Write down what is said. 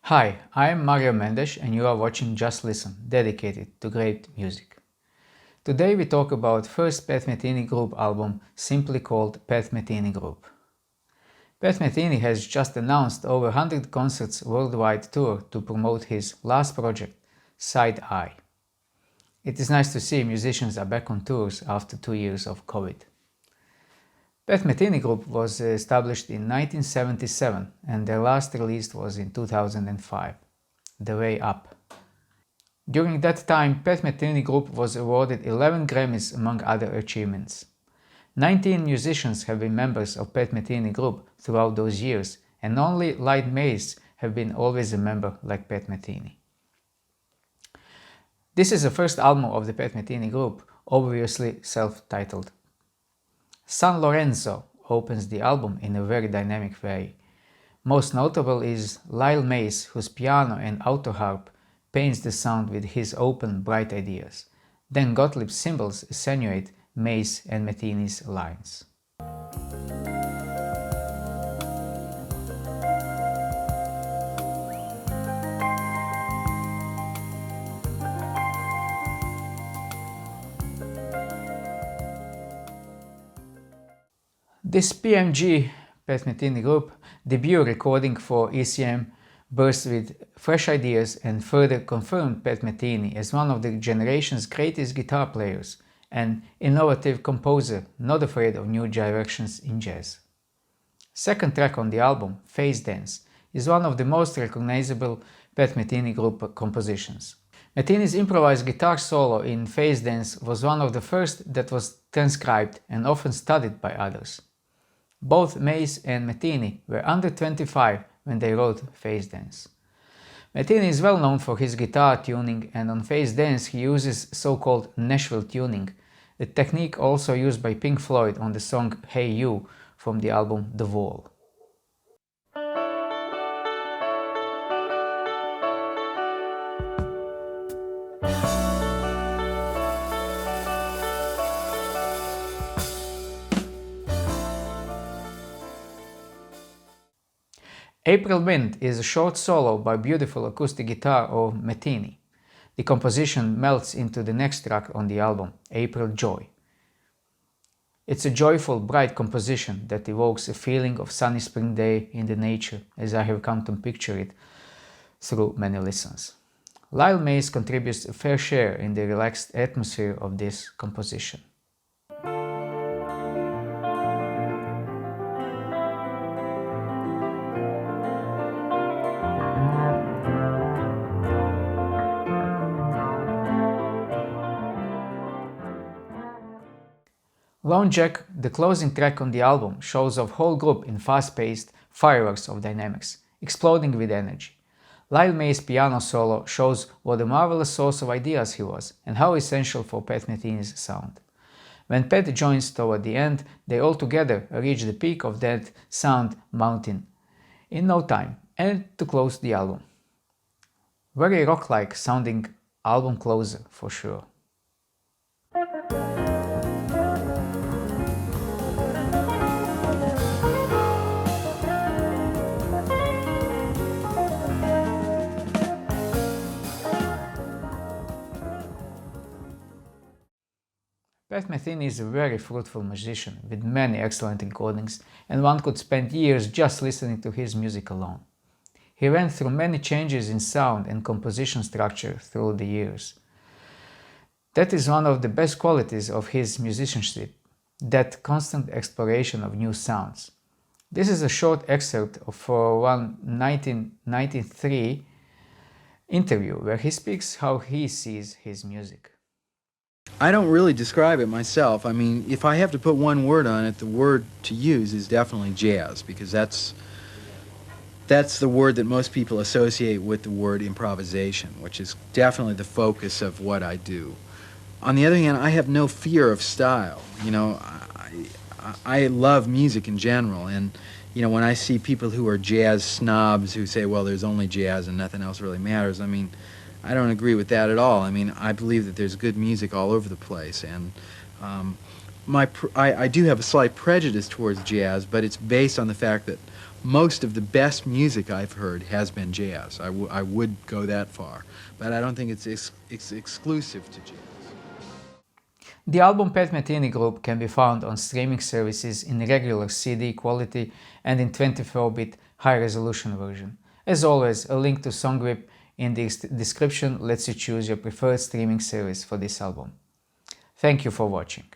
Hi, I'm Mario Mendes and you are watching Just Listen, dedicated to great music. Today we talk about first Pat Meheny Group album, simply called Pat Meheny Group. Pat Meheny has just announced over 100 concerts worldwide tour to promote his last project, Side Eye. It is nice to see musicians are back on tours after 2 years of COVID. Pat Meheny Group was established in 1977 and their last release was in 2005, The Way Up. During that time, Pat Meheny Group was awarded 11 Grammys among other achievements. 19 musicians have been members of Pat Meheny Group throughout those years, and only Lyle Mays have been always a member like Pat Meheny. This is the first album of the Pat Meheny Group, obviously self-titled. San Lorenzo opens the album in a very dynamic way. Most notable is Lyle Mays, whose piano and auto harp paints the sound with his open, bright ideas. Then Gottlieb's cymbals accentuate Mays and Metheny's lines. This PMG, Pat Meheny Group, debut recording for ECM burst with fresh ideas and further confirmed Pat Meheny as one of the generation's greatest guitar players, an innovative composer not afraid of new directions in jazz. Second track on the album, Face Dance, is one of the most recognizable Pat Meheny Group compositions. Metheny's improvised guitar solo in Face Dance was one of the first that was transcribed and often studied by others. Both Mays and Metheny were under 25 when they wrote Face Dance. Metheny is well known for his guitar tuning, and on Face Dance he uses so-called Nashville tuning, a technique also used by Pink Floyd on the song Hey You from the album The Wall. April Wind is a short solo by beautiful acoustic guitar of Metheny. The composition melts into the next track on the album, April Joy. It's a joyful, bright composition that evokes a feeling of sunny spring day in the nature, as I have come to picture it through many listens. Lyle Mays contributes a fair share in the relaxed atmosphere of this composition. Lone Jack, the closing track on the album, shows a whole group in fast-paced fireworks of dynamics, exploding with energy. Lyle Mays' piano solo shows what a marvelous source of ideas he was and how essential for Pat Metheny's sound. When Pat joins toward the end, they all together reach the peak of that sound mountain in no time, and to close the album. Very rock-like sounding album closer for sure. Pat Meheny is a very fruitful musician with many excellent recordings, and one could spend years just listening to his music alone. He went through many changes in sound and composition structure through the years. That is one of the best qualities of his musicianship, that constant exploration of new sounds. This is a short excerpt for one 1993 interview where he speaks how he sees his music. I don't really describe it myself. I mean, if I have to put one word on it, the word to use is definitely jazz, because that's the word that most people associate with the word improvisation, which is definitely the focus of what I do. On the other hand, I have no fear of style. You know, I love music in general, and you know, when I see people who are jazz snobs who say, well, there's only jazz and nothing else really matters, I mean, I don't agree with that at all. I mean, I believe that there's good music all over the place, and I do have a slight prejudice towards jazz, but it's based on the fact that most of the best music I've heard has been jazz. I would go that far, but I don't think it's exclusive to jazz. The album Pat Meheny Group can be found on streaming services in regular CD quality and in 24-bit high-resolution version. As always, a link to SONGWHIP in the description lets you choose your preferred streaming service for this album. Thank you for watching.